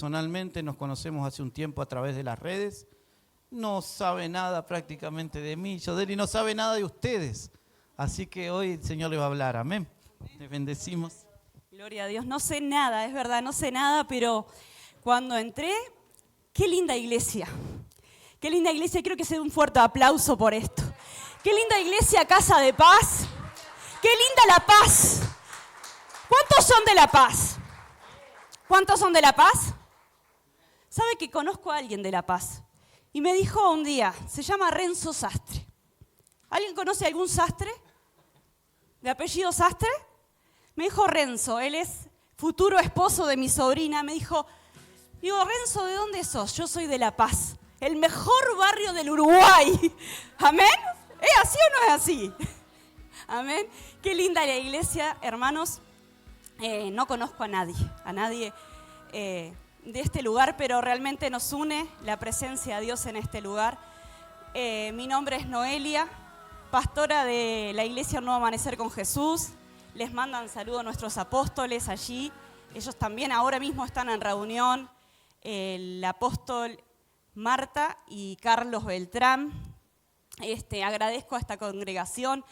Personalmente nos conocemos hace un tiempo a través de las redes. No sabe nada prácticamente de mí, Yodeli no sabe nada de ustedes. Así que hoy el Señor le va a hablar, amén. Les bendecimos. Gloria a Dios, no sé nada, es verdad, no sé nada, pero cuando entré, qué linda iglesia. Qué linda iglesia, quiero que se dé un fuerte aplauso por esto. Qué linda iglesia, Casa de Paz. Qué linda La Paz. ¿Cuántos son de La Paz? ¿Cuántos son de La Paz? ¿Sabe que conozco a alguien de La Paz? Y me dijo un día, se llama Renzo Sastre. ¿Alguien conoce algún Sastre? ¿De apellido Sastre? Me dijo Renzo, él es futuro esposo de mi sobrina. Me dijo, Renzo, ¿de dónde sos? Yo soy de La Paz, el mejor barrio del Uruguay. ¿Amén? ¿Es así o no es así? Amén. Qué linda la iglesia, hermanos. No conozco a nadie de este lugar, pero realmente nos une la presencia de Dios en este lugar. Mi nombre es Noelia, pastora de la iglesia Nuevo Amanecer con Jesús. Les mandan saludos a nuestros apóstoles allí. Ellos también ahora mismo están en reunión. El apóstol Marta y Carlos Beltrán. Agradezco a esta congregación,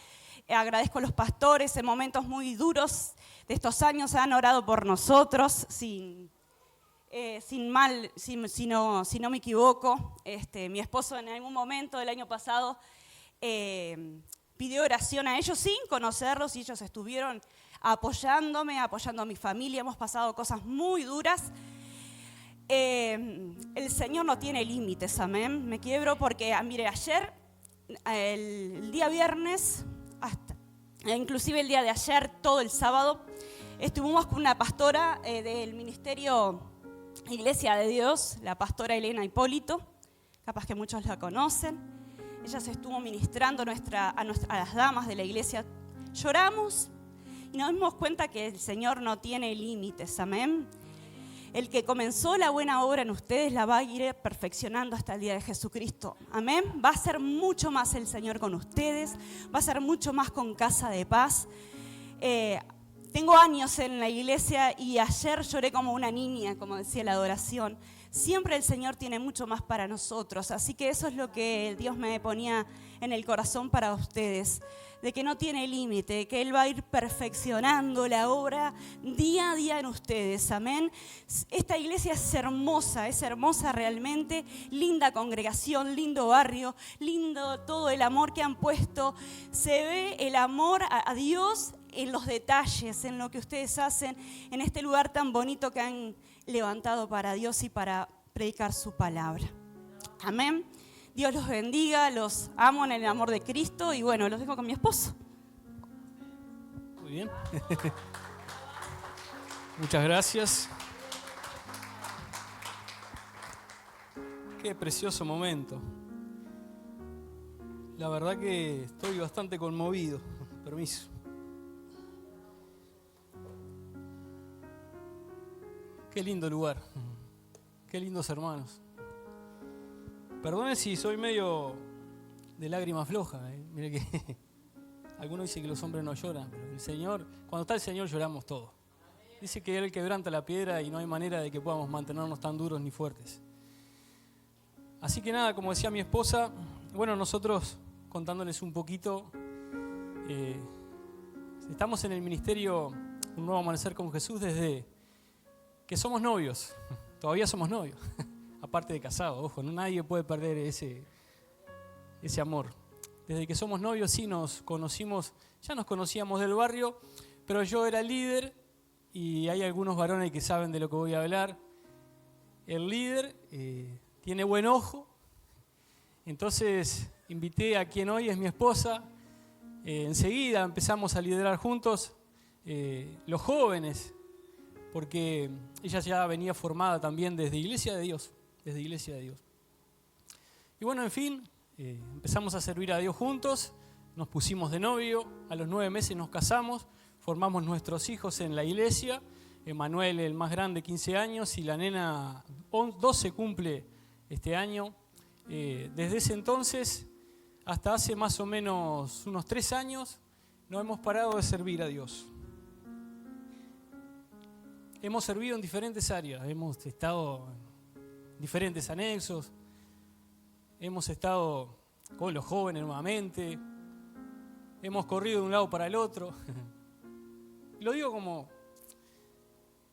agradezco a los pastores. En momentos muy duros de estos años han orado por nosotros, si no me equivoco. Mi esposo en algún momento del año pasado pidió oración a ellos sin conocerlos y ellos estuvieron apoyándome, apoyando a mi familia. Hemos pasado cosas muy duras. El Señor no tiene límites, amén. Me quiebro porque, mire, ayer, el día viernes, inclusive el día de ayer, todo el sábado, estuvimos con una pastora del ministerio Iglesia de Dios, la pastora Elena Hipólito, capaz que muchos la conocen. Ella se estuvo ministrando a las damas de la iglesia. Lloramos y nos dimos cuenta que el Señor no tiene límites, amén. El que comenzó la buena obra en ustedes la va a ir perfeccionando hasta el día de Jesucristo, amén. Va a ser mucho más el Señor con ustedes, va a ser mucho más con Casa de Paz. Tengo años en la iglesia y ayer lloré como una niña, como decía la adoración. Siempre el Señor tiene mucho más para nosotros, así que eso es lo que Dios me ponía en el corazón para ustedes, de que no tiene límite, que Él va a ir perfeccionando la obra día a día en ustedes, amén. Esta iglesia es hermosa realmente, linda congregación, lindo barrio, lindo todo el amor que han puesto. Se ve el amor a Dios en los detalles, en lo que ustedes hacen, en este lugar tan bonito que han levantado para Dios y para predicar su palabra. Amén. Dios los bendiga, los amo en el amor de Cristo y bueno, los dejo con mi esposo. Muy bien. Muchas gracias. Qué precioso momento. La verdad que estoy bastante conmovido. Permiso. Qué lindo lugar. Qué lindos hermanos. Perdone si soy medio de lágrima floja. Mire que algunos dicen que los hombres no lloran, pero el Señor, cuando está el Señor lloramos todos. Dice que Él quebranta la piedra y no hay manera de que podamos mantenernos tan duros ni fuertes. Así que nada, como decía mi esposa, bueno, nosotros contándoles un poquito, estamos en el ministerio Un Nuevo Amanecer con Jesús desde que somos novios. Todavía somos novios. Aparte de casados, ojo, nadie puede perder ese amor. Desde que somos novios sí nos conocimos, ya nos conocíamos del barrio, pero yo era líder y hay algunos varones que saben de lo que voy a hablar. El líder tiene buen ojo, entonces invité a quien hoy es mi esposa. Enseguida empezamos a liderar juntos los jóvenes, porque ella ya venía formada también desde Iglesia de Dios. Y bueno, en fin, empezamos a servir a Dios juntos, nos pusimos de novio, a los 9 meses nos casamos, formamos nuestros hijos en la iglesia. Emanuel, el más grande, 15 años, y la nena 12 cumple este año. Desde ese entonces hasta hace más o menos unos 3 años no hemos parado de servir a Dios. hemos servido en diferentes áreas, hemos estado en diferentes anexos, hemos estado con los jóvenes nuevamente, hemos corrido de un lado para el otro. Lo digo como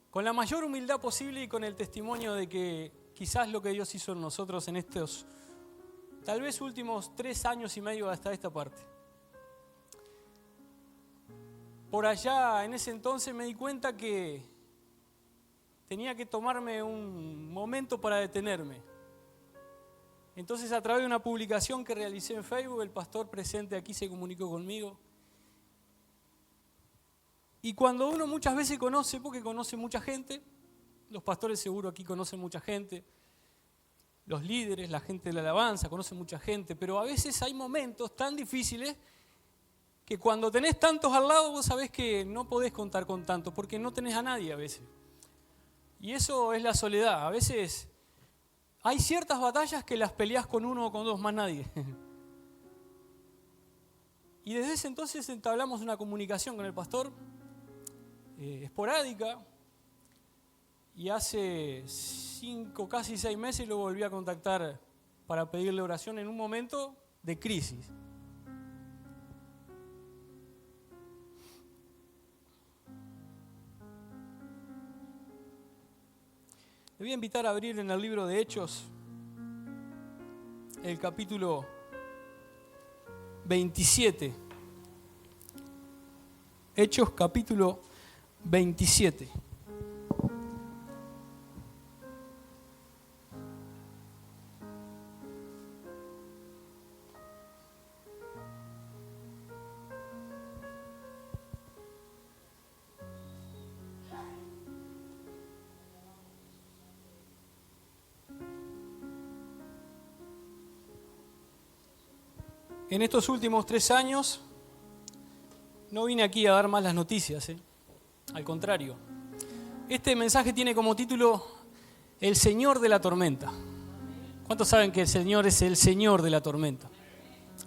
con la mayor humildad posible y con el testimonio de que quizás lo que Dios hizo en nosotros en estos, tal vez últimos 3 años y medio hasta esta parte. Por allá, en ese entonces, me di cuenta que tenía que tomarme un momento para detenerme. Entonces, a través de una publicación que realicé en Facebook, el pastor presente aquí se comunicó conmigo. Y cuando uno muchas veces conoce, porque conoce mucha gente, los pastores seguro aquí conocen mucha gente, los líderes, la gente de la alabanza, conocen mucha gente, pero a veces hay momentos tan difíciles que cuando tenés tantos al lado vos sabés que no podés contar con tantos, porque no tenés a nadie a veces. Y eso es la soledad. A veces hay ciertas batallas que las peleás con uno o con dos, más nadie. Y desde ese entonces entablamos una comunicación con el pastor, esporádica, y hace 5, casi 6 meses lo volví a contactar para pedirle oración en un momento de crisis. Le voy a invitar a abrir en el libro de Hechos, el capítulo 27. Hechos capítulo 27. En estos últimos 3 años no vine aquí a dar malas noticias, al contrario. Este mensaje tiene como título El Señor de la Tormenta. ¿Cuántos saben que el Señor es el Señor de la tormenta?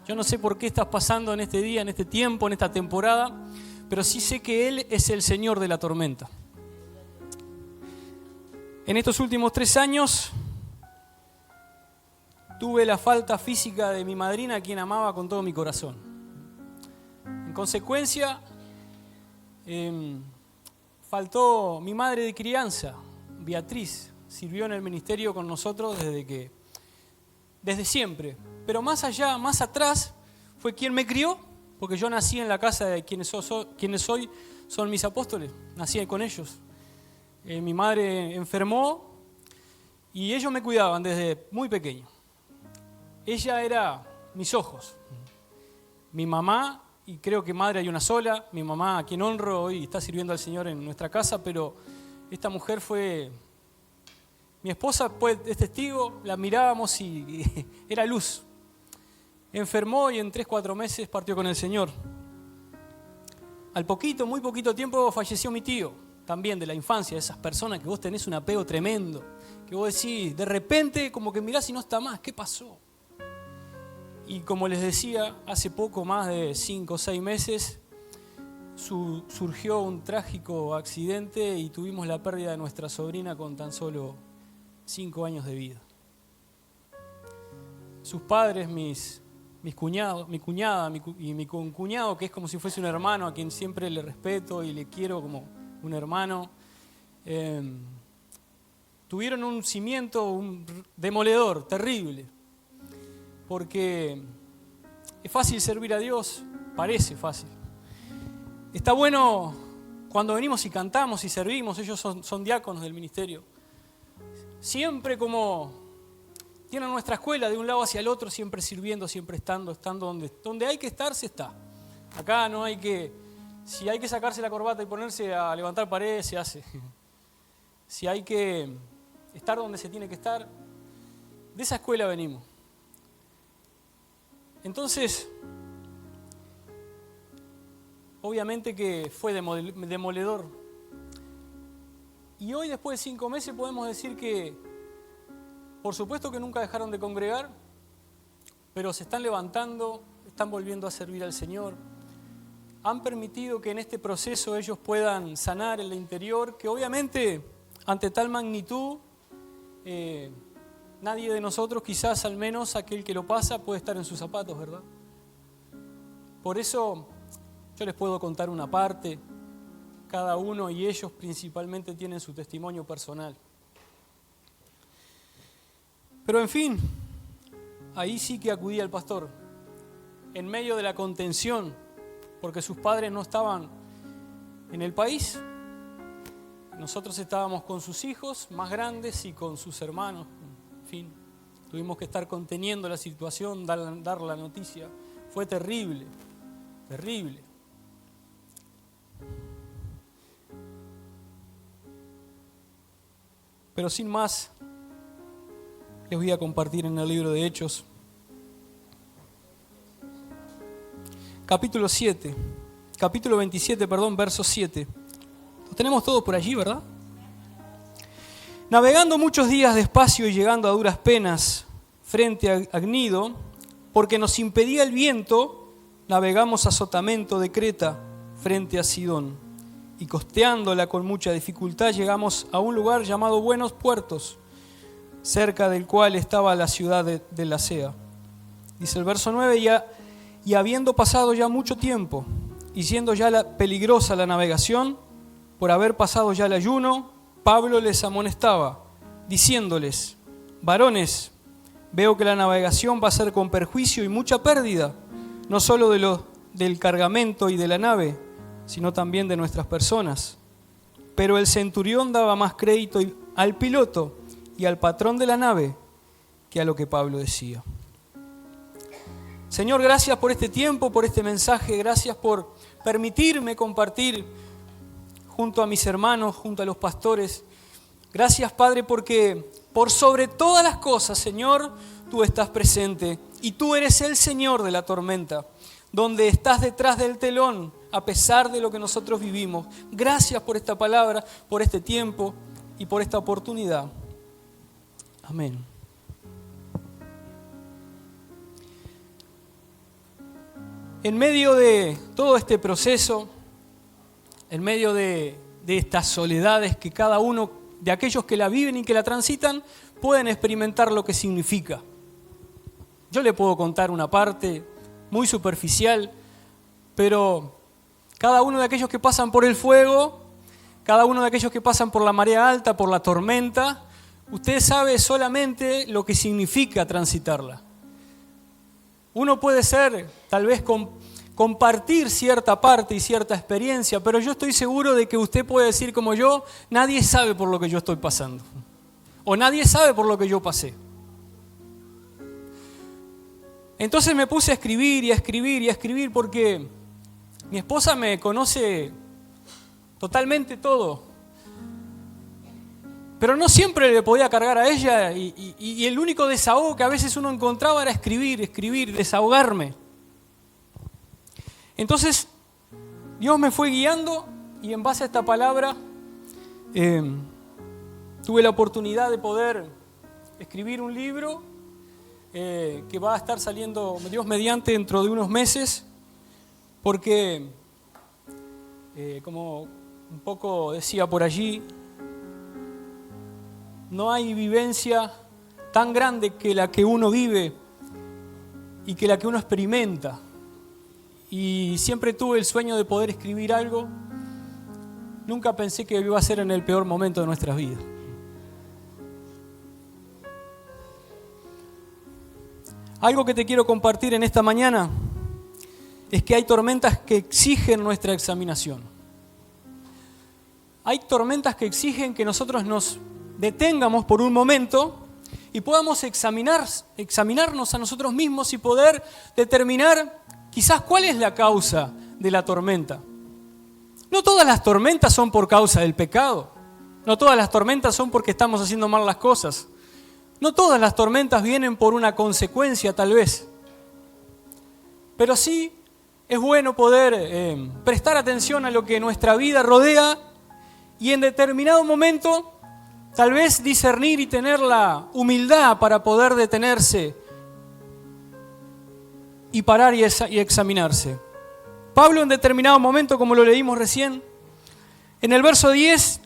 Yo no sé por qué estás pasando en este día, en este tiempo, en esta temporada, pero sí sé que Él es el Señor de la tormenta. En estos últimos 3 años tuve la falta física de mi madrina, a quien amaba con todo mi corazón. En consecuencia, faltó mi madre de crianza, Beatriz. Sirvió en el ministerio con nosotros desde siempre. Pero más allá, más atrás, fue quien me crió, porque yo nací en la casa de quienes hoy son mis apóstoles. Nací con ellos. Mi madre enfermó y ellos me cuidaban desde muy pequeño. Ella era mis ojos. Mi mamá, y creo que madre hay una sola, mi mamá a quien honro hoy está sirviendo al Señor en nuestra casa, pero esta mujer fue, mi esposa es testigo, la mirábamos y era luz. Enfermó y en 3-4 meses partió con el Señor. Al poquito, muy poquito tiempo falleció mi tío, también de la infancia, de esas personas que vos tenés un apego tremendo, que vos decís, de repente como que mirás y no está más, ¿qué pasó? Y como les decía, hace poco más de 5 o 6 meses surgió un trágico accidente y tuvimos la pérdida de nuestra sobrina con tan solo 5 años de vida. Sus padres, mis cuñados, mi cuñada y mi concuñado, que es como si fuese un hermano a quien siempre le respeto y le quiero como un hermano, tuvieron un cimiento demoledor, terrible. Porque es fácil servir a Dios, parece fácil. Está bueno cuando venimos y cantamos y servimos, ellos son diáconos del ministerio. Siempre como tienen nuestra escuela de un lado hacia el otro, siempre sirviendo, siempre estando donde hay que estar, se está. Acá no hay que, si hay que sacarse la corbata y ponerse a levantar paredes, se hace. Si hay que estar donde se tiene que estar, de esa escuela venimos. Entonces, obviamente que fue demoledor. Y hoy, después de 5 meses, podemos decir que, por supuesto que nunca dejaron de congregar, pero se están levantando, están volviendo a servir al Señor. han permitido que en este proceso ellos puedan sanar el interior, que obviamente ante tal magnitud, nadie de nosotros, quizás al menos aquel que lo pasa, puede estar en sus zapatos, ¿verdad? Por eso yo les puedo contar una parte, cada uno y ellos principalmente tienen su testimonio personal. Pero en fin, ahí sí que acudí al pastor, en medio de la contención, porque sus padres no estaban en el país. Nosotros estábamos con sus hijos más grandes y con sus hermanos. En fin, tuvimos que estar conteniendo la situación, dar la noticia. Fue terrible, terrible. Pero sin más, les voy a compartir en el libro de Hechos, capítulo 27, verso 7. Lo tenemos todo por allí, ¿verdad? Navegando muchos días despacio y llegando a duras penas frente a Gnido, porque nos impedía el viento, navegamos a Sotamento de Creta frente a Sidón, y costeándola con mucha dificultad llegamos a un lugar llamado Buenos Puertos, cerca del cual estaba la ciudad de Lasea. Dice el verso 9, y habiendo pasado ya mucho tiempo, y siendo ya peligrosa la navegación, por haber pasado ya el ayuno, Pablo les amonestaba, diciéndoles: varones, veo que la navegación va a ser con perjuicio y mucha pérdida, no solo del cargamento y de la nave, sino también de nuestras personas. Pero el centurión daba más crédito al piloto y al patrón de la nave que a lo que Pablo decía. Señor, gracias por este tiempo, por este mensaje, gracias por permitirme compartir junto a mis hermanos, junto a los pastores. Gracias, Padre, porque por sobre todas las cosas, Señor, tú estás presente y tú eres el Señor de la tormenta, donde estás detrás del telón a pesar de lo que nosotros vivimos. Gracias por esta palabra, por este tiempo y por esta oportunidad. Amén. En medio de todo este proceso, en medio de estas soledades que cada uno de aquellos que la viven y que la transitan pueden experimentar lo que significa. Yo le puedo contar una parte muy superficial, pero cada uno de aquellos que pasan por el fuego, cada uno de aquellos que pasan por la marea alta, por la tormenta, usted sabe solamente lo que significa transitarla. Uno puede ser, tal vez compartir cierta parte y cierta experiencia, pero yo estoy seguro de que usted puede decir como yo, nadie sabe por lo que yo estoy pasando, o nadie sabe por lo que yo pasé. Entonces me puse a escribir y a escribir y a escribir porque mi esposa me conoce totalmente todo, pero no siempre le podía cargar a ella y el único desahogo que a veces uno encontraba era escribir, desahogarme. Entonces Dios me fue guiando y en base a esta palabra tuve la oportunidad de poder escribir un libro que va a estar saliendo, Dios mediante, dentro de unos meses, porque como un poco decía por allí, no hay vivencia tan grande que la que uno vive y que la que uno experimenta. Y siempre tuve el sueño de poder escribir algo. Nunca pensé que iba a ser en el peor momento de nuestras vidas. Algo que te quiero compartir en esta mañana es que hay tormentas que exigen nuestra examinación. Hay tormentas que exigen que nosotros nos detengamos por un momento y podamos examinarnos a nosotros mismos y poder determinar quizás cuál es la causa de la tormenta. No todas las tormentas son por causa del pecado. No todas las tormentas son porque estamos haciendo mal las cosas. No todas las tormentas vienen por una consecuencia, tal vez. Pero sí es bueno poder prestar atención a lo que nuestra vida rodea y en determinado momento tal vez discernir y tener la humildad para poder detenerse y parar y examinarse. Pablo en determinado momento, como lo leímos recién, en el verso 10,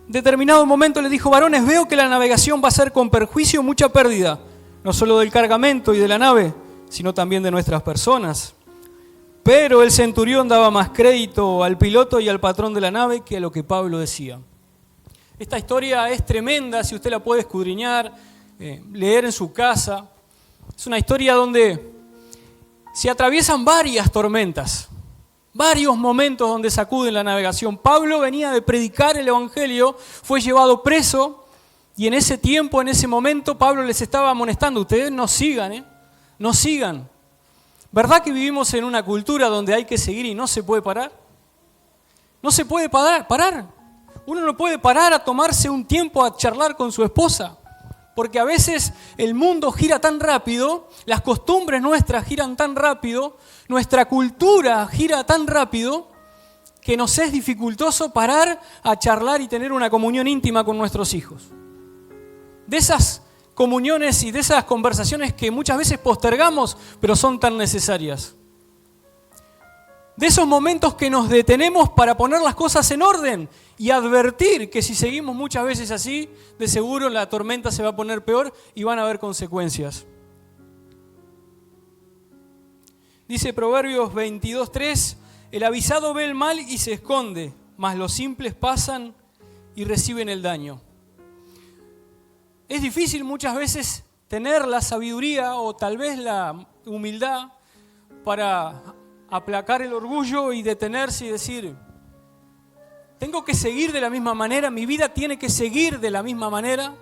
en determinado momento le dijo: varones, veo que la navegación va a ser con perjuicio, mucha pérdida, no solo del cargamento y de la nave, sino también de nuestras personas. Pero el centurión daba más crédito al piloto y al patrón de la nave que a lo que Pablo decía. Esta historia es tremenda, si usted la puede escudriñar, leer en su casa. Es una historia donde se atraviesan varias tormentas, varios momentos donde sacuden la navegación. Pablo venía de predicar el Evangelio, fue llevado preso y en ese tiempo, en ese momento, Pablo les estaba amonestando: ustedes no sigan, no sigan. ¿Verdad que vivimos en una cultura donde hay que seguir y no se puede parar? No se puede parar. Uno no puede parar a tomarse un tiempo a charlar con su esposa, porque a veces el mundo gira tan rápido, las costumbres nuestras giran tan rápido, nuestra cultura gira tan rápido, que nos es dificultoso parar a charlar y tener una comunión íntima con nuestros hijos. De esas comuniones y de esas conversaciones que muchas veces postergamos, pero son tan necesarias. De esos momentos que nos detenemos para poner las cosas en orden y advertir que si seguimos muchas veces así, de seguro la tormenta se va a poner peor y van a haber consecuencias. Dice Proverbios 22:3, el avisado ve el mal y se esconde, mas los simples pasan y reciben el daño. Es difícil muchas veces tener la sabiduría o tal vez la humildad para aplacar el orgullo y detenerse y decir: tengo que seguir de la misma manera, mi vida tiene que seguir de la misma manera.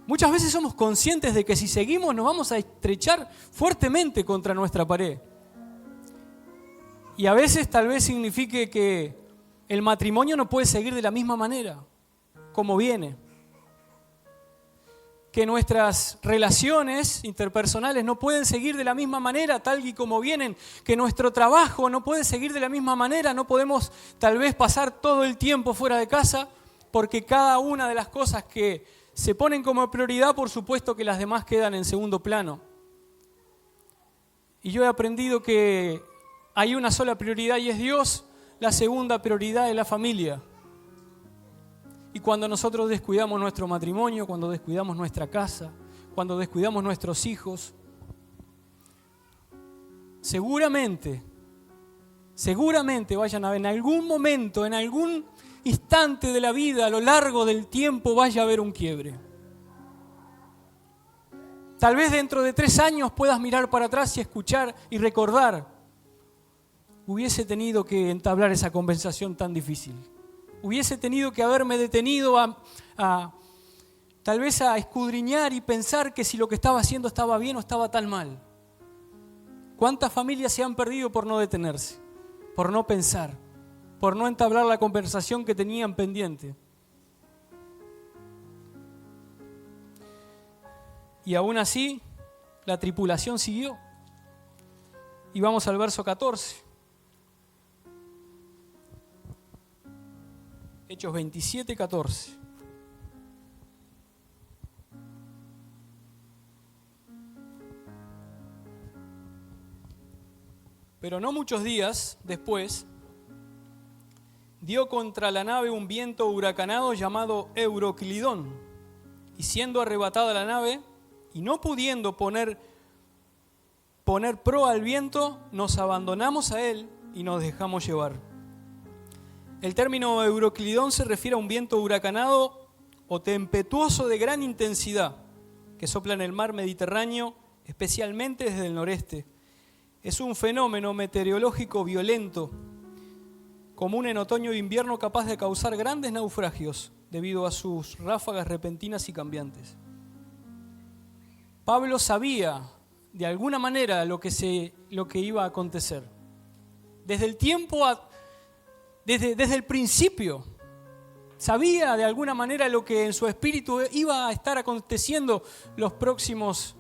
Muchas veces somos conscientes de que si seguimos nos vamos a estrechar fuertemente contra nuestra pared. Y a veces tal vez signifique que el matrimonio no puede seguir de la misma manera como viene. Que nuestras relaciones interpersonales no pueden seguir de la misma manera tal y como vienen, que nuestro trabajo no puede seguir de la misma manera, no podemos tal vez pasar todo el tiempo fuera de casa, porque cada una de las cosas que se ponen como prioridad, por supuesto que las demás quedan en segundo plano. Y yo he aprendido que hay una sola prioridad y es Dios, la segunda prioridad es la familia. Y cuando nosotros descuidamos nuestro matrimonio, cuando descuidamos nuestra casa, cuando descuidamos nuestros hijos, seguramente vayan a ver en algún momento, en algún instante de la vida, a lo largo del tiempo, vaya a haber un quiebre. Tal vez dentro de 3 años puedas mirar para atrás y escuchar y recordar: hubiese tenido que entablar esa conversación tan difícil. Hubiese tenido que haberme detenido tal vez a escudriñar y pensar que si lo que estaba haciendo estaba bien o estaba tan mal. ¿Cuántas familias se han perdido por no detenerse, por no pensar, por no entablar la conversación que tenían pendiente? Y aún así, la tripulación siguió. Y vamos al verso 14. Hechos 27:14. Pero no muchos días después, dio contra la nave un viento huracanado llamado Euroclidón, y siendo arrebatada la nave, y no pudiendo poner proa al viento, nos abandonamos a él y nos dejamos llevar. El término Euroclidón se refiere a un viento huracanado o tempestuoso de gran intensidad que sopla en el mar Mediterráneo, especialmente desde el noreste. Es un fenómeno meteorológico violento, común en otoño e invierno, capaz de causar grandes naufragios debido a sus ráfagas repentinas y cambiantes. Pablo sabía de alguna manera lo que iba a acontecer. Desde el principio, sabía de alguna manera lo que en su espíritu iba a estar aconteciendo los próximos,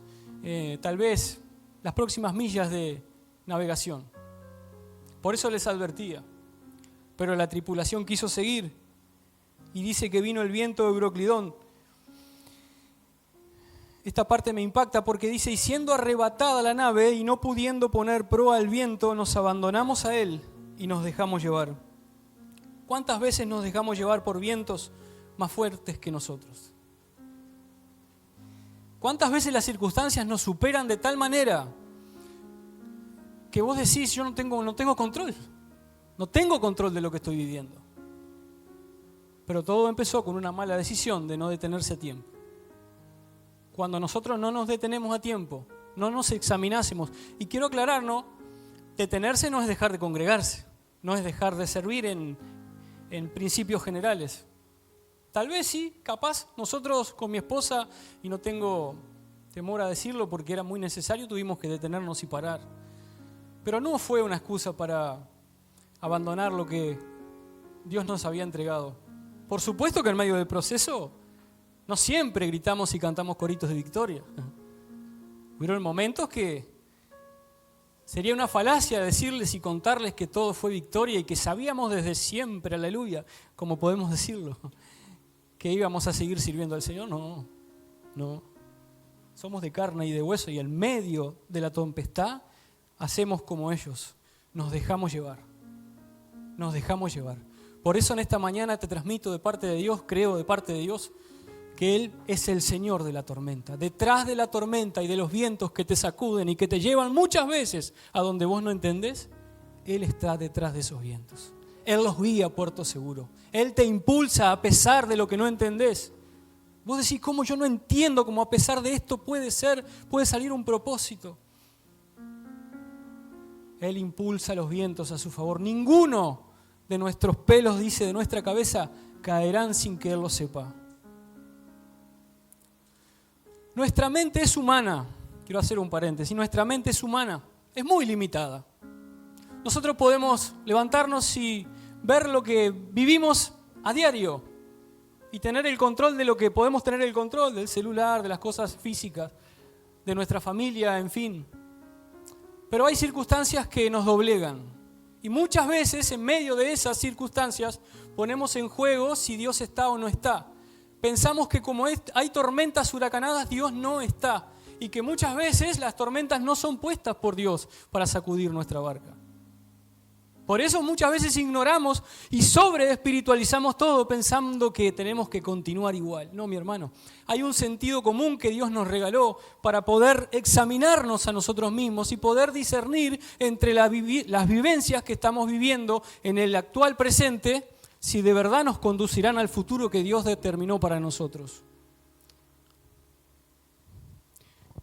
tal vez, las próximas millas de navegación. Por eso les advertía. Pero la tripulación quiso seguir y dice que vino el viento de Euroclidón. esta parte me impacta porque dice, y siendo arrebatada la nave y no pudiendo poner proa al viento, nos abandonamos a él y nos dejamos llevar. ¿Cuántas veces nos dejamos llevar por vientos más fuertes que nosotros? ¿Cuántas veces las circunstancias nos superan de tal manera que vos decís, yo no tengo control? No tengo control de lo que estoy viviendo. Pero todo empezó con una mala decisión de no detenerse a tiempo. Cuando nosotros no nos detenemos a tiempo, no nos examinásemos. Y quiero aclararnos, detenerse no es dejar de congregarse, no es dejar de servir en principios generales. Tal vez sí, capaz, nosotros con mi esposa, y no tengo temor a decirlo porque era muy necesario, tuvimos que detenernos y parar. Pero no fue una excusa para abandonar lo que Dios nos había entregado. Por supuesto que en medio del proceso no siempre gritamos y cantamos coritos de victoria. Hubieron momentos que sería una falacia decirles y contarles que todo fue victoria y que sabíamos desde siempre, aleluya, como podemos decirlo, que íbamos a seguir sirviendo al Señor. No. Somos de carne y de hueso y en medio de la tempestad hacemos como ellos, nos dejamos llevar. Nos dejamos llevar. Por eso en esta mañana te transmito de parte de Dios, creo de parte de Dios, que Él es el Señor de la tormenta. Detrás de la tormenta y de los vientos que te sacuden y que te llevan muchas veces a donde vos no entendés, Él está detrás de esos vientos. Él los guía a puerto seguro. Él te impulsa a pesar de lo que no entendés. Vos decís, ¿cómo yo no entiendo cómo a pesar de esto puede salir un propósito? Él impulsa los vientos a su favor. Ninguno de nuestros pelos, dice, de nuestra cabeza, caerán sin que Él lo sepa. Nuestra mente es humana. Quiero hacer un paréntesis. Nuestra mente es humana. Es muy limitada. Nosotros podemos levantarnos y ver lo que vivimos a diario y tener el control de lo que podemos tener el control, del celular, de las cosas físicas, de nuestra familia, en fin. Pero hay circunstancias que nos doblegan. Y muchas veces en medio de esas circunstancias ponemos en juego si Dios está o no está. Pensamos que como hay tormentas huracanadas, Dios no está. Y que muchas veces las tormentas no son puestas por Dios para sacudir nuestra barca. Por eso muchas veces ignoramos y sobreespiritualizamos todo pensando que tenemos que continuar igual. No, mi hermano. Hay un sentido común que Dios nos regaló para poder examinarnos a nosotros mismos y poder discernir entre las vivencias que estamos viviendo en el actual presente, si de verdad nos conducirán al futuro que Dios determinó para nosotros.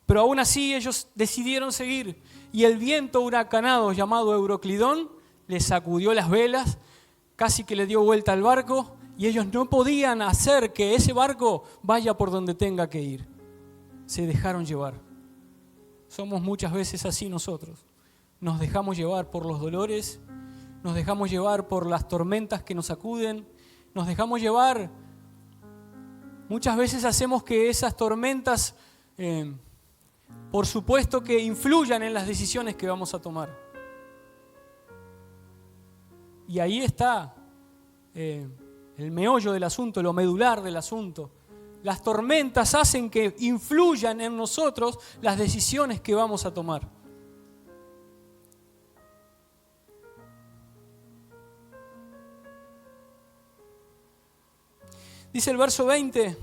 Pero aún así ellos decidieron seguir y el viento huracanado llamado Euroclidón les sacudió las velas, casi que le dio vuelta al barco y ellos no podían hacer que ese barco vaya por donde tenga que ir. Se dejaron llevar. Somos muchas veces así nosotros. Nos dejamos llevar por los dolores, nos dejamos llevar por las tormentas que nos sacuden, nos dejamos llevar. Muchas veces hacemos que esas tormentas, por supuesto que influyan en las decisiones que vamos a tomar. Y ahí está el meollo del asunto, lo medular del asunto. Las tormentas hacen que influyan en nosotros las decisiones que vamos a tomar. Dice el verso 20.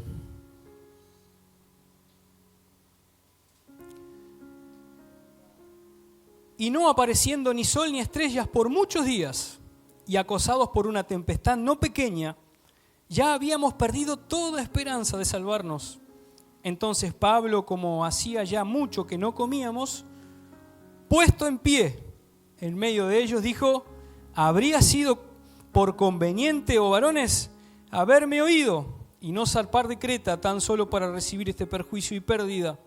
Y no apareciendo ni sol ni estrellas por muchos días, y acosados por una tempestad no pequeña, ya habíamos perdido toda esperanza de salvarnos. Entonces Pablo, como hacía ya mucho que no comíamos, puesto en pie en medio de ellos, dijo: habría sido por conveniente, oh varones, haberme oído y no zarpar de Creta tan solo para recibir este perjuicio y pérdida.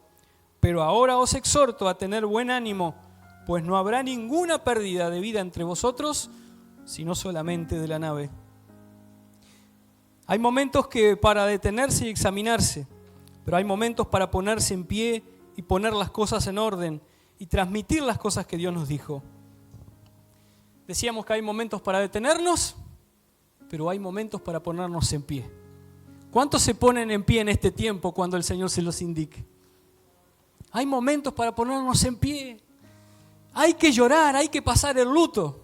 Pero ahora os exhorto a tener buen ánimo, pues no habrá ninguna pérdida de vida entre vosotros, sino solamente de la nave. Hay momentos que para detenerse y examinarse, pero hay momentos para ponerse en pie y poner las cosas en orden y transmitir las cosas que Dios nos dijo. Decíamos que hay momentos para detenernos, pero hay momentos para ponernos en pie. ¿Cuántos se ponen en pie en este tiempo cuando el Señor se los indique? Hay momentos para ponernos en pie. Hay que llorar, hay que pasar el luto.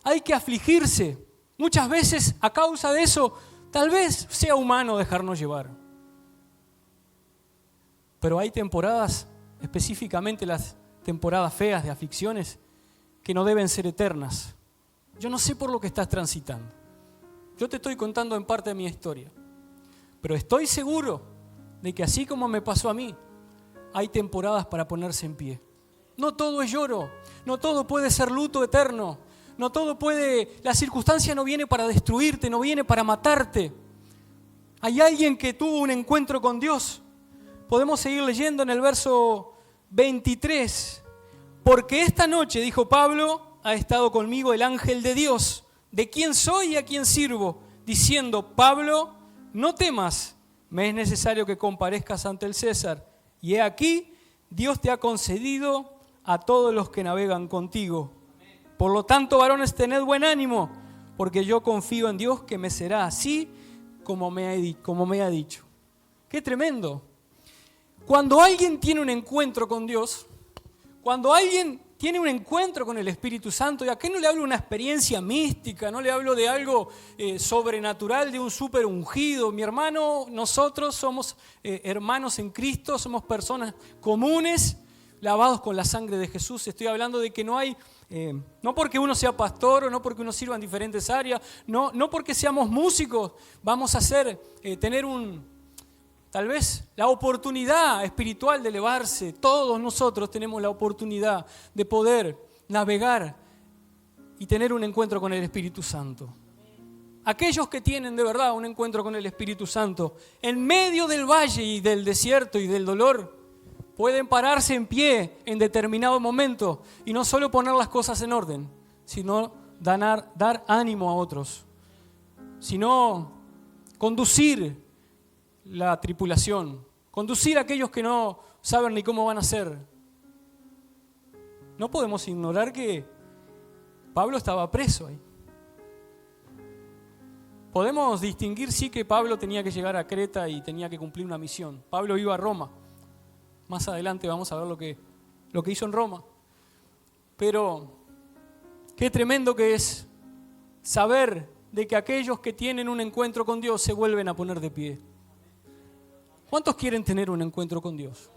Hay que afligirse. Muchas veces a causa de eso, tal vez sea humano dejarnos llevar. Pero hay temporadas, específicamente las temporadas feas de aflicciones, que no deben ser eternas. Yo no sé por lo que estás transitando. Yo te estoy contando en parte de mi historia. Pero estoy seguro de que así como me pasó a mí, hay temporadas para ponerse en pie. No todo es lloro, no todo puede ser luto eterno, no todo puede, la circunstancia no viene para destruirte, no viene para matarte. Hay alguien que tuvo un encuentro con Dios. Podemos seguir leyendo en el verso 23. Porque esta noche, dijo Pablo, ha estado conmigo el ángel de Dios, de quien soy y a quien sirvo, diciendo: Pablo, no temas, me es necesario que comparezcas ante el César. Y he aquí, Dios te ha concedido a todos los que navegan contigo. Por lo tanto, varones, tened buen ánimo, porque yo confío en Dios que me será así como me ha dicho. ¡Qué tremendo! Cuando alguien tiene un encuentro con Dios, cuando alguien tiene un encuentro con el Espíritu Santo, y aquí no le hablo de una experiencia mística, no le hablo de algo sobrenatural, de un súper ungido. Mi hermano, nosotros somos hermanos en Cristo, somos personas comunes, lavados con la sangre de Jesús. Estoy hablando de que no hay, no porque uno sea pastor o no porque uno sirva en diferentes áreas, no porque seamos músicos, vamos a tener tal vez la oportunidad espiritual de elevarse. Todos nosotros tenemos la oportunidad de poder navegar y tener un encuentro con el Espíritu Santo. Aquellos que tienen de verdad un encuentro con el Espíritu Santo, en medio del valle y del desierto y del dolor, pueden pararse en pie en determinado momento y no solo poner las cosas en orden, sino dar ánimo a otros, sino conducir la tripulación, conducir a aquellos que no saben ni cómo van a ser. No podemos ignorar que Pablo estaba preso ahí. Podemos distinguir, sí, que Pablo tenía que llegar a Creta y tenía que cumplir una misión. Pablo iba a Roma. Más adelante vamos a ver lo que hizo en Roma. Pero qué tremendo que es saber de que aquellos que tienen un encuentro con Dios se vuelven a poner de pie. ¿Cuántos quieren tener un encuentro con Dios?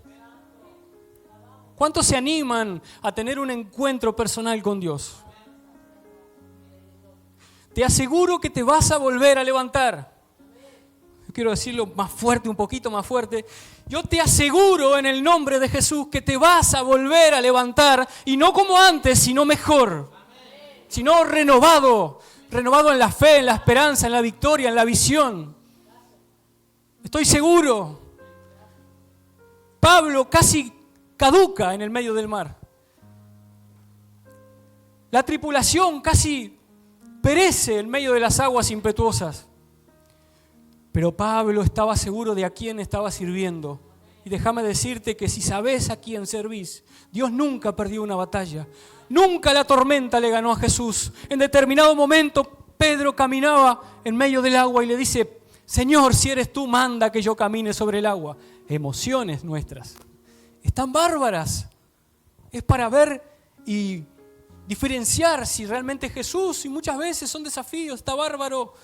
¿Cuántos se animan a tener un encuentro personal con Dios? Te aseguro que te vas a volver a levantar. Yo quiero decirlo más fuerte, un poquito más fuerte. Yo te aseguro en el nombre de Jesús que te vas a volver a levantar, y no como antes, sino mejor. Sino renovado en la fe, en la esperanza, en la victoria, en la visión. Estoy seguro. Pablo casi caduca en el medio del mar. La tripulación casi perece en medio de las aguas impetuosas. Pero Pablo estaba seguro de a quién estaba sirviendo. Y déjame decirte que si sabes a quién servís, Dios nunca perdió una batalla. Nunca la tormenta le ganó a Jesús. En determinado momento, Pedro caminaba en medio del agua y le dice: Señor, si eres tú, manda que yo camine sobre el agua. Emociones nuestras están bárbaras. Es para ver y diferenciar si realmente es Jesús, y muchas veces son desafíos. Está bárbaro.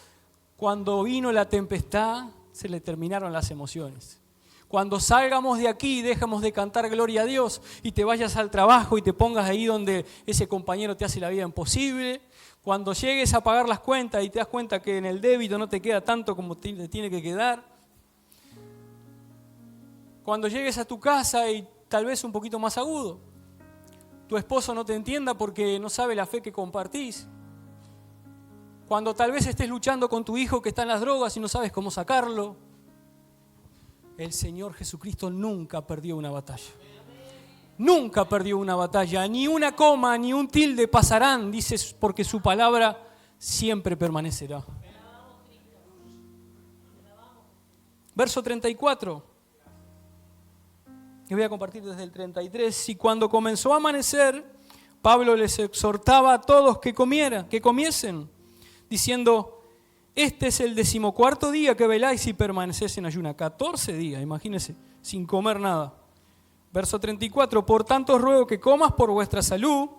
Cuando vino la tempestad, se le terminaron las emociones. Cuando salgamos de aquí y dejamos de cantar gloria a Dios y te vayas al trabajo y te pongas ahí donde ese compañero te hace la vida imposible. Cuando llegues a pagar las cuentas y te das cuenta que en el débito no te queda tanto como te tiene que quedar. Cuando llegues a tu casa y tal vez un poquito más agudo, tu esposo no te entienda porque no sabe la fe que compartís. Cuando tal vez estés luchando con tu hijo que está en las drogas y no sabes cómo sacarlo. El Señor Jesucristo nunca perdió una batalla. Nunca perdió una batalla. Ni una coma, ni un tilde pasarán, dice, porque su palabra siempre permanecerá. Verso 34. Y voy a compartir desde el 33. Y cuando comenzó a amanecer, Pablo les exhortaba a todos que comiesen, diciendo: este es el 14º día que veláis y permanecéis en ayuna. 14 días, imagínense, sin comer nada. Verso 34, por tanto os ruego que comas por vuestra salud,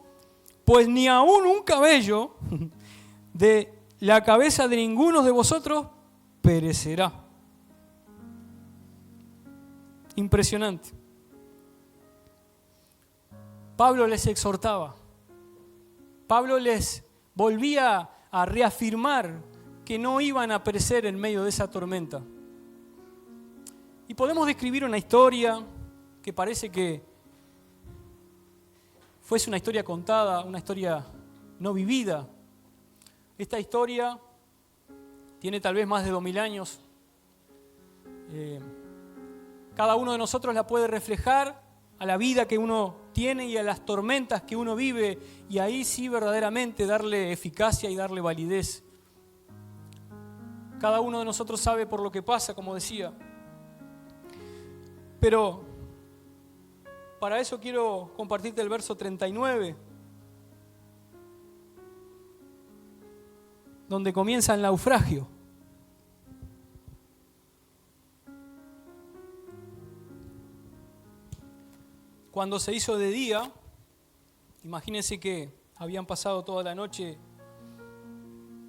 pues ni aun un cabello de la cabeza de ninguno de vosotros perecerá. Impresionante. Pablo les exhortaba. Pablo les volvía a reafirmar que no iban a perecer en medio de esa tormenta. Y podemos describir una historia que parece que fuese una historia contada, una historia no vivida. Esta historia tiene tal vez más de 2000 años. Cada uno de nosotros la puede reflejar a la vida que uno tiene y a las tormentas que uno vive, y ahí sí verdaderamente darle eficacia y darle validez. Cada uno de nosotros sabe por lo que pasa, como decía. Pero para eso quiero compartirte el verso 39, donde comienza el naufragio. Cuando se hizo de día, imagínense que habían pasado toda la noche,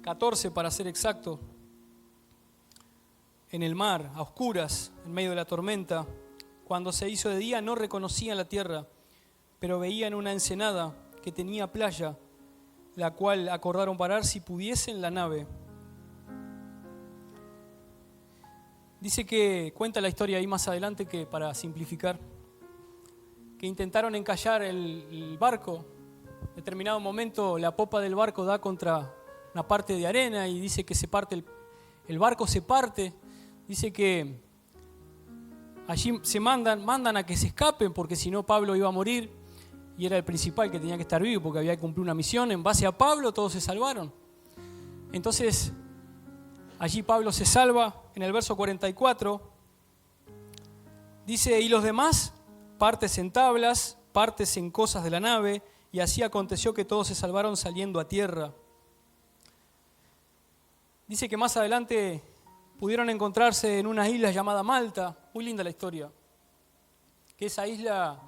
14 para ser exacto, en el mar, a oscuras, en medio de la tormenta. Cuando se hizo de día no reconocían la tierra, pero veían una ensenada que tenía playa, la cual acordaron parar si pudiesen la nave. Dice que, cuenta la historia ahí más adelante, que para simplificar, que intentaron encallar el barco. En determinado momento la popa del barco da contra una parte de arena y dice que se parte el barco se parte. Dice que allí se mandan a que se escapen, porque si no Pablo iba a morir y era el principal que tenía que estar vivo porque había que cumplir una misión. En base a Pablo todos se salvaron. Entonces allí Pablo se salva. En el verso 44 dice: y los demás, partes en tablas, partes en cosas de la nave, y así aconteció que todos se salvaron saliendo a tierra. Dice que más adelante pudieron encontrarse en una isla llamada Malta. Muy linda la historia. Que esa isla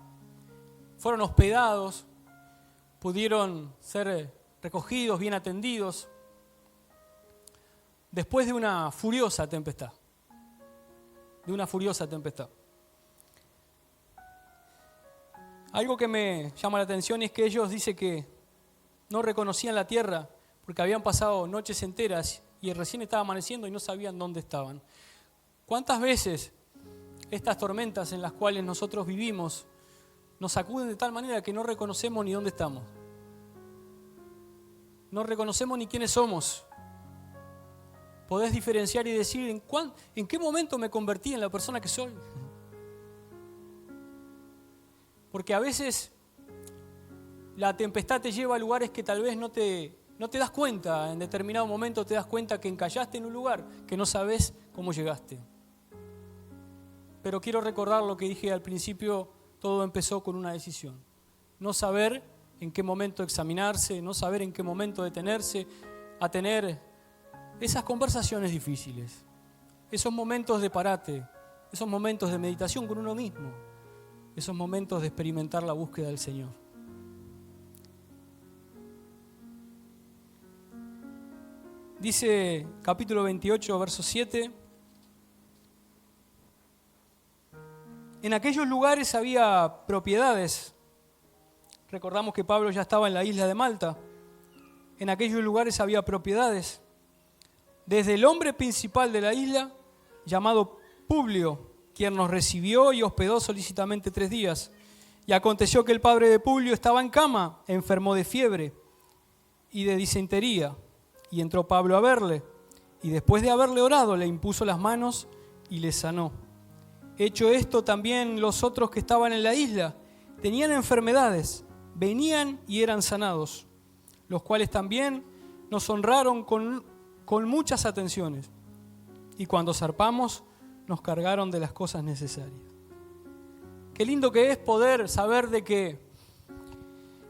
fueron hospedados, pudieron ser recogidos, bien atendidos, después de una furiosa tempestad. Algo que me llama la atención es que ellos dicen que no reconocían la tierra porque habían pasado noches enteras y recién estaba amaneciendo y no sabían dónde estaban. ¿Cuántas veces estas tormentas en las cuales nosotros vivimos nos sacuden de tal manera que no reconocemos ni dónde estamos? No reconocemos ni quiénes somos. Podés diferenciar y decir en qué momento me convertí en la persona que soy. Porque a veces la tempestad te lleva a lugares que tal vez no te das cuenta. En determinado momento te das cuenta que encallaste en un lugar que no sabes cómo llegaste. Pero quiero recordar lo que dije al principio: todo empezó con una decisión. No saber en qué momento examinarse, no saber en qué momento detenerse a tener esas conversaciones difíciles, esos momentos de parate, esos momentos de meditación con uno mismo, esos momentos de experimentar la búsqueda del Señor. Dice capítulo 28, verso 7: en aquellos lugares había propiedades. Recordamos que Pablo ya estaba en la isla de Malta. En aquellos lugares había propiedades. Desde el hombre principal de la isla, llamado Publio, quien nos recibió y hospedó solícitamente 3 días. Y aconteció que el padre de Publio estaba en cama, enfermo de fiebre y de disentería. Y entró Pablo a verle, y después de haberle orado, le impuso las manos y le sanó. Hecho esto, también los otros que estaban en la isla tenían enfermedades, venían y eran sanados, los cuales también nos honraron con muchas atenciones. Y cuando zarpamos, nos cargaron de las cosas necesarias. Qué lindo que es poder saber de que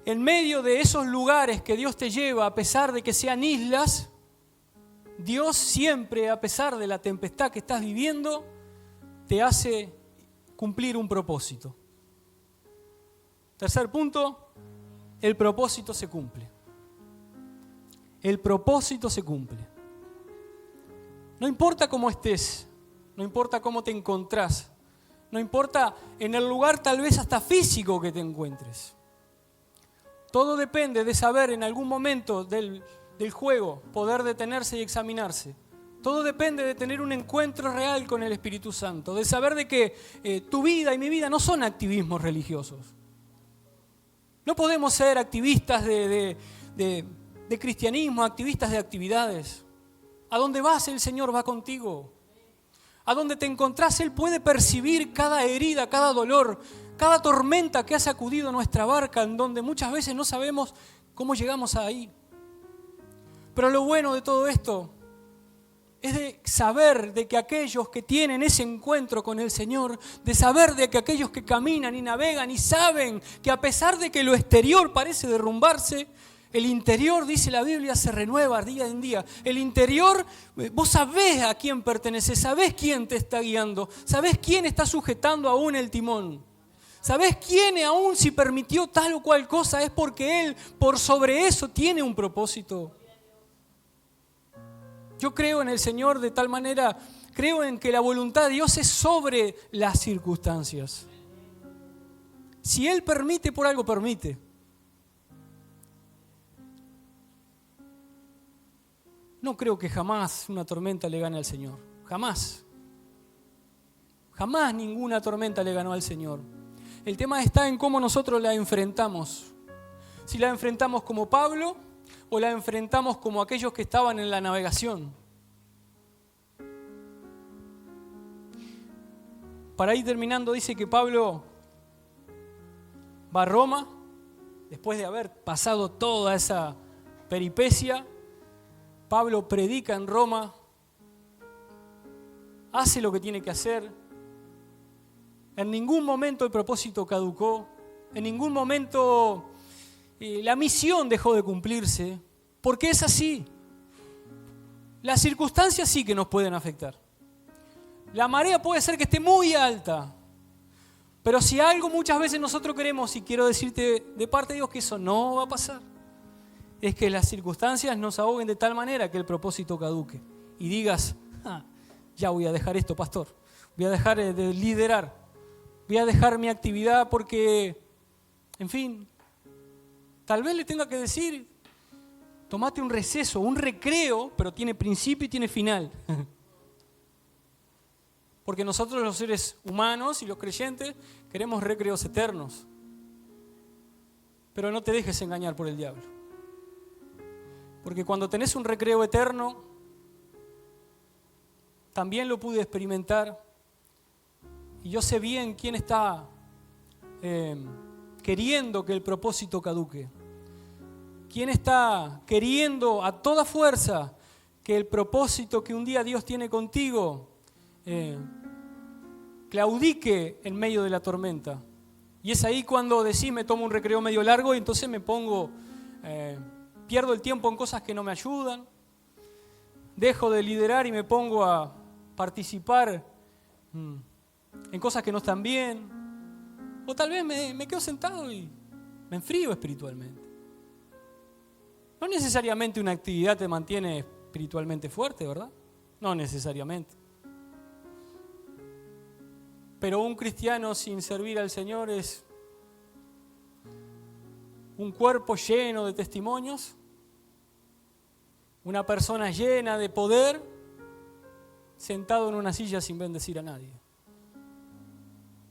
en medio de esos lugares que Dios te lleva, a pesar de que sean islas, Dios siempre, a pesar de la tempestad que estás viviendo, te hace cumplir un propósito. Tercer punto, el propósito se cumple. El propósito se cumple. No importa cómo estés, no importa cómo te encontrás, no importa en el lugar tal vez hasta físico que te encuentres. Todo depende de saber en algún momento del juego, poder detenerse y examinarse. Todo depende de tener un encuentro real con el Espíritu Santo, de saber de que tu vida y mi vida no son activismos religiosos. No podemos ser activistas de cristianismo, activistas de actividades. A donde vas, el Señor va contigo. A donde te encontrás, Él puede percibir cada herida, cada dolor, cada tormenta que ha sacudido nuestra barca, en donde muchas veces no sabemos cómo llegamos ahí. Pero lo bueno de todo esto es de saber de que aquellos que tienen ese encuentro con el Señor, de saber de que aquellos que caminan y navegan y saben que a pesar de que lo exterior parece derrumbarse, el interior, dice la Biblia, se renueva día en día. El interior, vos sabés a quién pertenece, sabés quién te está guiando, sabés quién está sujetando aún el timón. Sabés quién aún si permitió tal o cual cosa es porque Él por sobre eso tiene un propósito. Yo creo en el Señor de tal manera, creo en que la voluntad de Dios es sobre las circunstancias. Si Él permite, por algo permite. No creo que jamás una tormenta le gane al Señor. Jamás. Jamás ninguna tormenta le ganó al Señor. El tema está en cómo nosotros la enfrentamos. Si la enfrentamos como Pablo o la enfrentamos como aquellos que estaban en la navegación. Para ir terminando, dice que Pablo va a Roma, después de haber pasado toda esa peripecia. Pablo predica en Roma, hace lo que tiene que hacer. En ningún momento el propósito caducó, en ningún momento la misión dejó de cumplirse, porque es así. Las circunstancias sí que nos pueden afectar. La marea puede ser que esté muy alta, pero si algo muchas veces nosotros queremos, y quiero decirte de parte de Dios que eso no va a pasar, es que las circunstancias nos ahoguen de tal manera que el propósito caduque y digas, ya voy a dejar esto, pastor, voy a dejar de liderar, voy a dejar mi actividad porque, en fin, tal vez le tenga que decir, tomate un receso, un recreo, pero tiene principio y tiene final. Porque nosotros los seres humanos y los creyentes queremos recreos eternos. Pero no te dejes engañar por el diablo. Porque cuando tenés un recreo eterno, también lo pude experimentar. Y yo sé bien quién está queriendo que el propósito caduque. ¿Quién está queriendo a toda fuerza que el propósito que un día Dios tiene contigo claudique en medio de la tormenta? Y es ahí cuando decís, me tomo un recreo medio largo y entonces me pongo, pierdo el tiempo en cosas que no me ayudan, dejo de liderar y me pongo a participar en cosas que no están bien. O tal vez me quedo sentado y me enfrío espiritualmente. No necesariamente una actividad te mantiene espiritualmente fuerte, ¿verdad? No necesariamente. Pero un cristiano sin servir al Señor es un cuerpo lleno de testimonios, una persona llena de poder, sentado en una silla sin bendecir a nadie.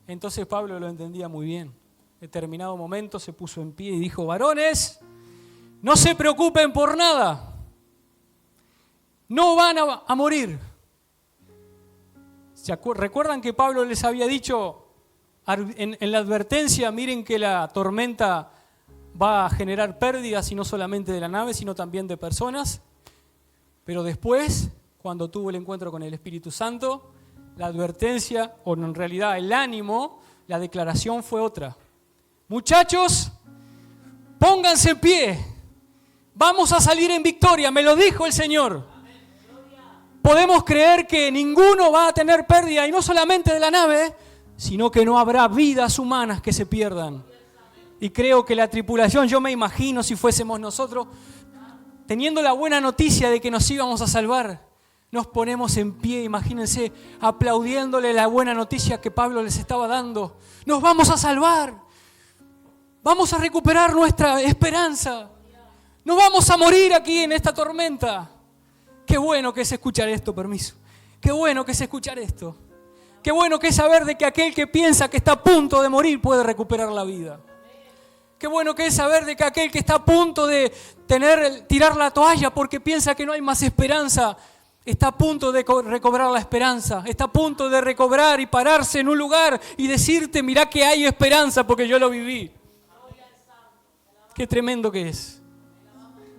Entonces Pablo lo entendía muy bien. En determinado momento se puso en pie y dijo, varones, no se preocupen por nada, no van a morir. ¿Recuerdan que Pablo les había dicho en la advertencia, miren que la tormenta va a generar pérdidas y no solamente de la nave, sino también de personas? Pero después, cuando tuvo el encuentro con el Espíritu Santo, la advertencia, o en realidad el ánimo, la declaración fue otra. Muchachos, pónganse en pie, vamos a salir en victoria, me lo dijo el Señor. Podemos creer que ninguno va a tener pérdida, y no solamente de la nave, sino que no habrá vidas humanas que se pierdan. Y creo que la tripulación, yo me imagino si fuésemos nosotros, teniendo la buena noticia de que nos íbamos a salvar, nos ponemos en pie, imagínense, aplaudiéndole la buena noticia que Pablo les estaba dando. Nos vamos a salvar, vamos a recuperar nuestra esperanza, no vamos a morir aquí en esta tormenta. Qué bueno que es escuchar esto, permiso. Qué bueno que es escuchar esto. Qué bueno que es saber de que aquel que piensa que está a punto de morir puede recuperar la vida. Qué bueno que es saber de que aquel que está a punto de tirar la toalla porque piensa que no hay más esperanza, está a punto de recobrar la esperanza, está a punto de recobrar y pararse en un lugar y decirte, mirá que hay esperanza porque yo lo viví. Qué tremendo que es.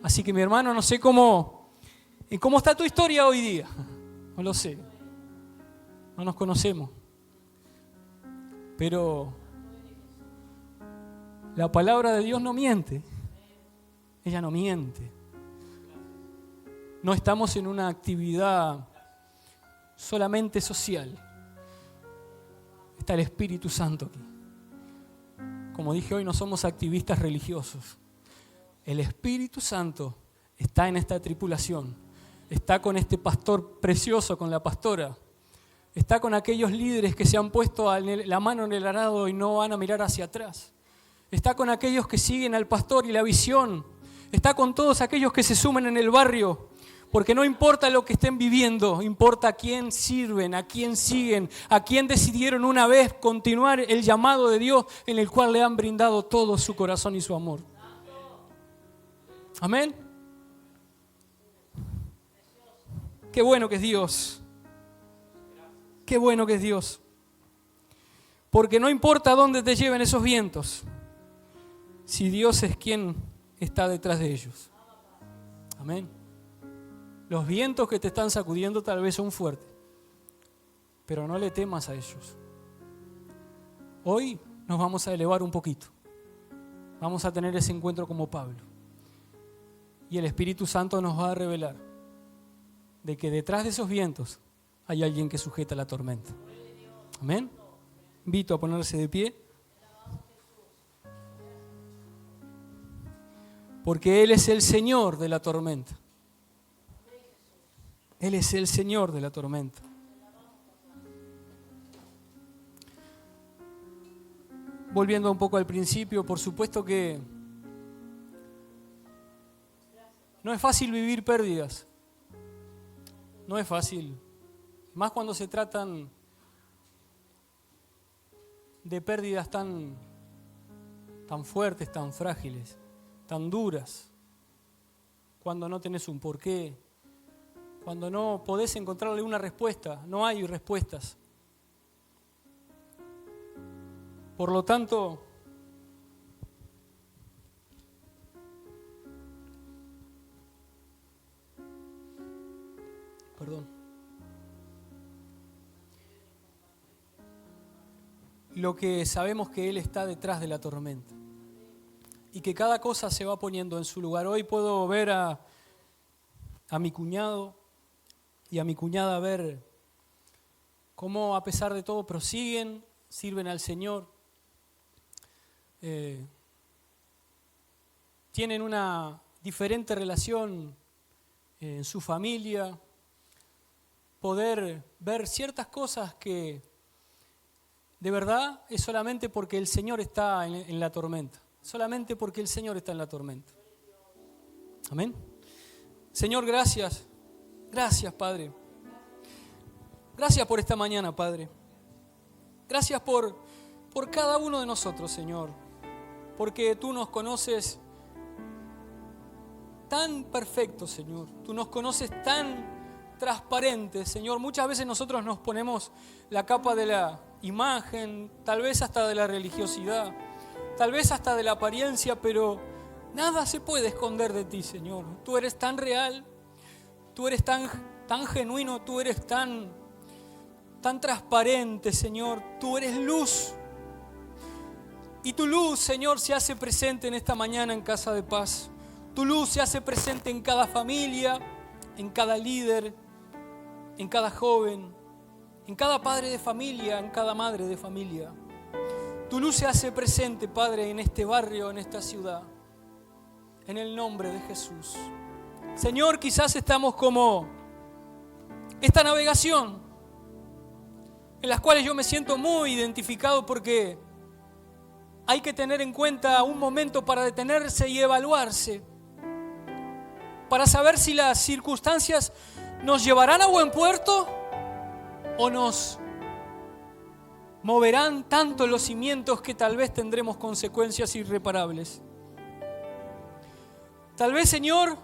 Así que mi hermano, no sé cómo está tu historia hoy día, no lo sé, no nos conocemos, pero la palabra de Dios no miente, ella no miente. No estamos en una actividad solamente social. Está el Espíritu Santo aquí. Como dije hoy, no somos activistas religiosos. El Espíritu Santo está en esta tripulación. Está con este pastor precioso, con la pastora. Está con aquellos líderes que se han puesto la mano en el arado y no van a mirar hacia atrás. Está con aquellos que siguen al pastor y la visión. Está con todos aquellos que se sumen en el barrio. Porque no importa lo que estén viviendo, importa a quién sirven, a quién siguen, a quién decidieron una vez continuar el llamado de Dios en el cual le han brindado todo su corazón y su amor. Amén. Qué bueno que es Dios. Qué bueno que es Dios. Porque no importa dónde te lleven esos vientos, si Dios es quien está detrás de ellos. Amén. Los vientos que te están sacudiendo tal vez son fuertes, pero no le temas a ellos. Hoy nos vamos a elevar un poquito. Vamos a tener ese encuentro como Pablo. Y el Espíritu Santo nos va a revelar de que detrás de esos vientos hay alguien que sujeta la tormenta. Amén. Invito a ponerse de pie. Porque Él es el Señor de la tormenta. Él es el Señor de la tormenta. Volviendo un poco al principio, por supuesto que no es fácil vivir pérdidas. No es fácil. Más cuando se tratan de pérdidas tan fuertes, tan frágiles, tan duras. Cuando no tenés un porqué. Cuando no podés encontrarle una respuesta, no hay respuestas. Por lo tanto, lo que sabemos que Él está detrás de la tormenta y que cada cosa se va poniendo en su lugar. Hoy puedo ver a mi cuñado y a mi cuñada ver cómo a pesar de todo prosiguen, sirven al Señor, tienen una diferente relación en su familia, poder ver ciertas cosas que de verdad es solamente porque el Señor está en la tormenta, solamente porque el Señor está en la tormenta. Amén. Señor, gracias. Gracias, Padre. Gracias por esta mañana, Padre. Gracias por cada uno de nosotros, Señor. Porque tú nos conoces tan perfecto, Señor. Tú nos conoces tan transparente, Señor. Muchas veces nosotros nos ponemos la capa de la imagen, tal vez hasta de la religiosidad, tal vez hasta de la apariencia, pero nada se puede esconder de ti, Señor. Tú eres tan real. Tú eres tan genuino, tú eres tan transparente, Señor. Tú eres luz. Y tu luz, Señor, se hace presente en esta mañana en Casa de Paz. Tu luz se hace presente en cada familia, en cada líder, en cada joven, en cada padre de familia, en cada madre de familia. Tu luz se hace presente, Padre, en este barrio, en esta ciudad. En el nombre de Jesús. Señor, quizás estamos como esta navegación, en las cuales yo me siento muy identificado porque hay que tener en cuenta un momento para detenerse y evaluarse, para saber si las circunstancias nos llevarán a buen puerto o nos moverán tanto los cimientos que tal vez tendremos consecuencias irreparables. Tal vez, Señor,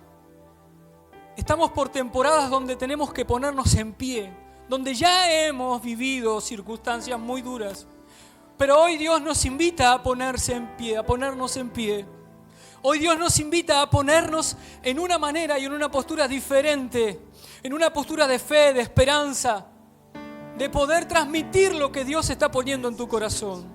estamos por temporadas donde tenemos que ponernos en pie, donde ya hemos vivido circunstancias muy duras. Pero hoy Dios nos invita a ponerse en pie, a ponernos en pie. Hoy Dios nos invita a ponernos en una manera y en una postura diferente, en una postura de fe, de esperanza, de poder transmitir lo que Dios está poniendo en tu corazón.